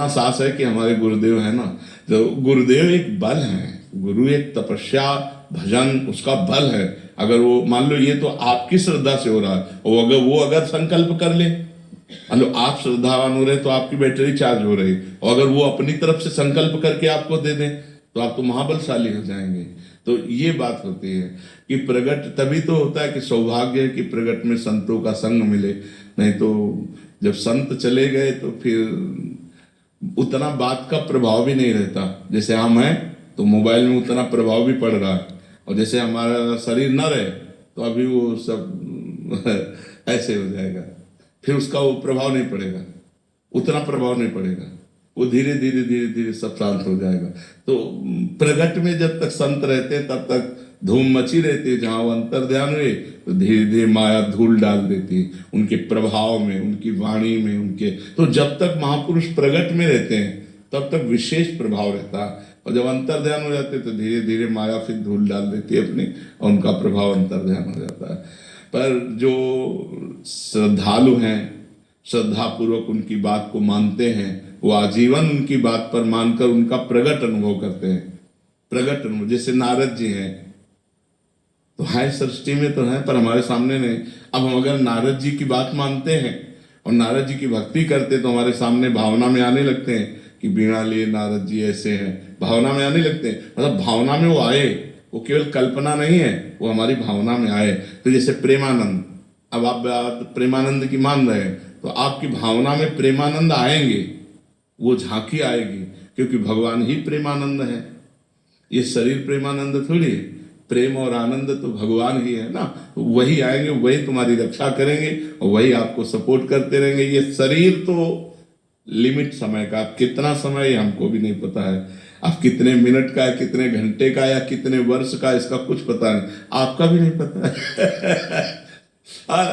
इतना साहस है कि हमारे गुरुदेव है ना, तो गुरुदेव एक बल है, गुरु एक तपस्या भजन उसका बल है। अगर वो मान लो ये तो आपकी श्रद्धा से हो रहा है, और अगर वो संकल्प कर ले, मान लो आप श्रद्धावान हो रहे तो आपकी बैटरी चार्ज हो रही, और अगर वो अपनी तरफ से संकल्प करके आपको दे दें तो आप तो महाबलशाली हो जाएंगे। तो ये बात होती है कि प्रगट तभी तो होता है कि सौभाग्य है कि प्रगट में संतों का संग मिले, नहीं तो जब संत चले गए तो फिर उतना बात का प्रभाव भी नहीं रहता। जैसे हम हैं तो मोबाइल में उतना प्रभाव भी पड़ रहा है, और जैसे हमारा शरीर न रहे तो अभी वो सब ऐसे हो जाएगा, फिर उसका वो प्रभाव नहीं पड़ेगा, उतना प्रभाव नहीं पड़ेगा, वो धीरे धीरे धीरे धीरे सब शांत हो जाएगा। तो प्रगट में जब तक संत रहते हैं तब तक धूम मची रहती है, जहां वो अंतर ध्यान हुए तो धीरे धीरे माया धूल डाल देती है उनके प्रभाव में, उनकी वाणी में, उनके। तो जब तक महापुरुष प्रगट में रहते हैं तब तक विशेष प्रभाव रहता है, और जब अंतर ध्यान हो जाते तो धीरे धीरे माया फिर धूल डाल देती है अपनी, और उनका प्रभाव अंतर ध्यान हो जाता है। पर जो श्रद्धालु हैं, श्रद्धापूर्वक उनकी बात को मानते हैं, वो आजीवन उनकी बात पर मानकर उनका प्रगट अनुभव करते हैं। प्रगट अनुभव जैसे नारद जी हैं, तो है सृष्टि में तो है पर हमारे सामने नहीं। अब हम अगर नारद जी की बात मानते हैं और नारद जी की भक्ति करते तो हमारे सामने भावना में आने लगते हैं कि बीणा लिए नारद जी ऐसे हैं, भावना में आने लगते हैं। मतलब भावना में वो आए, वो केवल कल्पना नहीं है, वो हमारी भावना में आए। तो जैसे प्रेमानंद, अब आप बात प्रेमानंद की मान रहे हैं तो आपकी भावना में प्रेमानंद आएंगे, वो झांकी आएगी, क्योंकि भगवान ही प्रेमानंद है। ये शरीर प्रेमानंद थोड़ी है, प्रेम और आनंद तो भगवान ही है ना। तो वही आएंगे, वही तुम्हारी रक्षा करेंगे और वही आपको सपोर्ट करते रहेंगे। ये शरीर तो लिमिट समय का, अब कितना समय है हमको भी नहीं पता है, अब कितने मिनट का है, कितने घंटे का या कितने वर्ष का, इसका कुछ पता नहीं, आपका भी नहीं पता है।